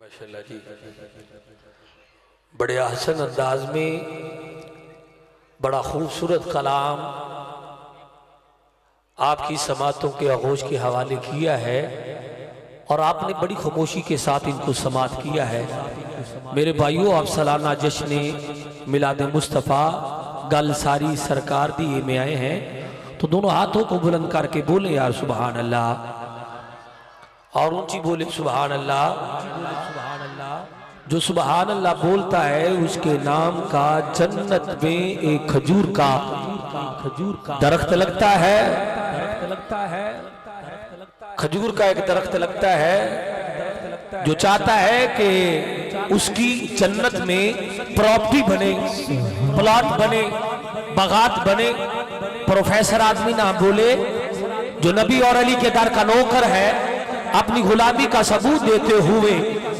ماشاءاللہ جی بڑے احسن انداز میں بڑا خوبصورت کلام آپ کی سماعتوں کے آغوش کے حوالے کیا ہے اور آپ نے بڑی خاموشی کے ساتھ ان کو سماعت کیا ہے۔ میرے بھائیوں، آپ سالانہ جشن میلاد مصطفیٰ گل ساری سرکار دیے میں آئے ہیں تو دونوں ہاتھوں کو بلند کر کے بولیں یار سبحان اللہ، اور اونچی بولے سبحان اللہ۔ جو سبحان اللہ بولتا ہے اس کے نام کا جنت میں ایک کھجور کا درخت لگتا ہے، کھجور کا ایک درخت لگتا ہے۔ جو چاہتا ہے کہ اس کی جنت میں پراپرٹی بنے، پلاٹ بنے، باغات بنے، پروفیسر آدمی نہ بولے، جو نبی اور علی کے در کا نوکر ہے، اپنی غلامی کا ثبوت دیتے ہوئے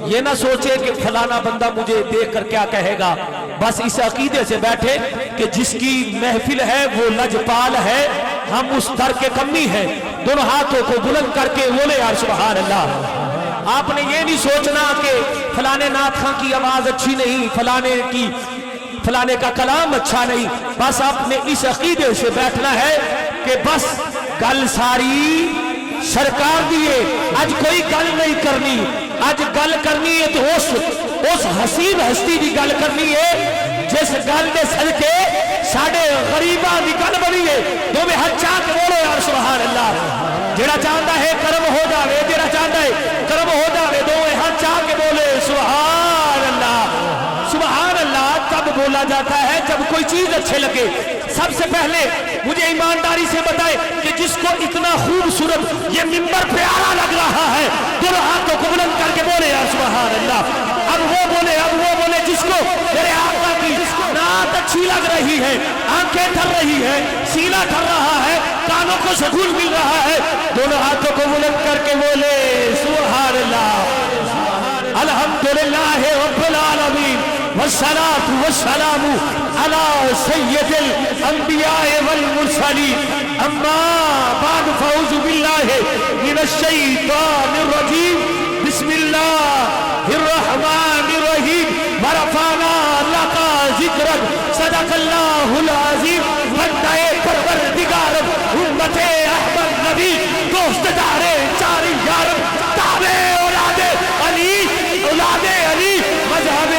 یہ نہ سوچے کہ فلانا بندہ مجھے دیکھ کر کیا کہے گا، بس اس عقیدے سے بیٹھے کہ جس کی محفل ہے وہ لجپال ہے، ہم اس در کے کمی ہیں۔ دونوں ہاتھوں کو بلند کر کے بولے یار سبحان اللہ۔ آپ نے یہ نہیں سوچنا کہ فلانے نعت خاں کی آواز اچھی نہیں، فلانے کا کلام اچھا نہیں، بس آپ نے اس عقیدے سے بیٹھنا ہے کہ بس گل ساری سرکار دیے، آج کوئی گل نہیں کرنی، آج گل کرنی ہے تو اس حسین ہستی دی گل کرنی ہے جس گل دے صدقے ساڑھے غریباں دی گل بنی ہے۔ دو میں ہاتھ چاہ کے بولو یار سبحان اللہ۔ جیڑا چاہتا ہے کرم ہو جاوے، جیڑا چاہتا ہے کرم ہو جاوے، دو میں ہاتھ چاہ کے بولے سبحان اللہ۔ سبحان اللہ تب بولا جاتا ہے جب کوئی چیز اچھے لگے۔ سب سے پہلے مجھے ایمانداری سے بتائے کہ جس کو اتنا خوبصورت یہ منبر پیارا لگ رہا ہے، دونوں ہاتھوں کو بلند کر کے بولے یا سبحان اللہ۔ اب وہ بولے جس کو میرے آقا کی نعت اچھی لگ رہی ہے، آنکھیں ٹھر رہی ہے، سینہ ٹھر رہا ہے، کانوں کو سکون مل رہا ہے، دونوں ہاتھوں کو بلند کر کے بولے سبحان اللہ۔ الحمدللہ رب العالمین والصلاة والسلام على سید الانبیاء والمرسلین، اما بعد فاعوذ باللہ من الشیطان الرجیم، بسم اللہ الرحمن الرحیم، ورفعنا لک ذکرک، صدق اللہ العظیم۔ بندہ پروردگار امت احمد نبی، دوست دار چار یارب، تابع اولاد علی، اولاد علی، مذہب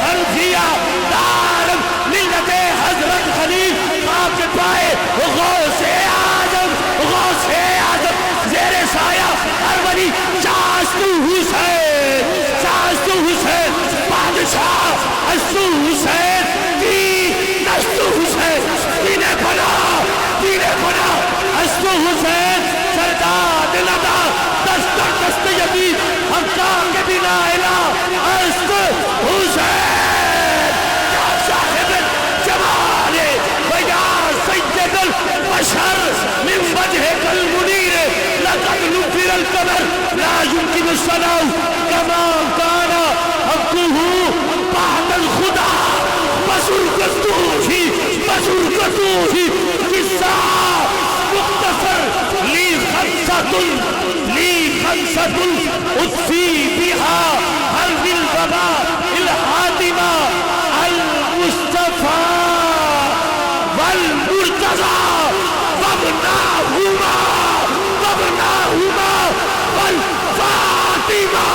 حنفیہ، دارم ملت حضرت خلیل، خاک پائے غوث اعظم، غوث اعظم، زیر سایہ ہر ولی، شاستو حسین، شاستو حسین، بادشاہ اشتو حسین، نشتو حسین، دینے کھنا اشتو حسین، سرداد لدا دست یدید، حقا کے بنا الہ اشتو حسین، یا صاحب الجمال ویا سید البشر، من وجهك المنیر لقد نفر القمر لا يمكن الصلاة كما كان حقه بعد الخدا، بزرگتو ہی قصہ مختصر، لی خمسة اطفی بها حرب الوباء الحاتمہ، المصطفى والمرتضى وابناہما والفاطمہ۔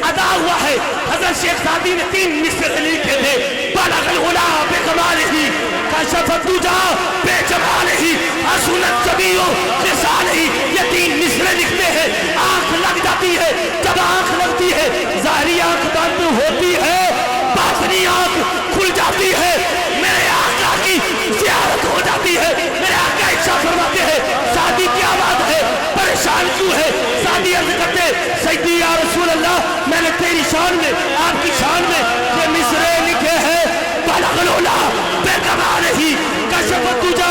ادا ہوا ہے۔ حضرت شیخ سعدی نے 3 مصر لکھے تھے، بلغ العلا بکمالہ، کشف الدجا بجمالہ، حسنت جمیع خصالہ۔ یہ 3 مصر لکھتے ہیں، آنکھ لگ جاتی ہے، جب آنکھ لگتی ہے ظاہری آنکھ بند ہوتی ہے، باطنی آنکھ کھل جاتی ہے، میرے آقا کی زیارت ہو جاتی ہے۔ میرے آقا ارشاد فرماتے ہیں سعدی کیا بات ہے، پریشان کیوں ہے؟ سعدی عرض کرتے سیدی یا رسول اللہ، میں نے تیری شان میں، آپ کی شان میں یہ مصرے لکھے ہیں، بلغ العلا بکمالہ، کشف الدجا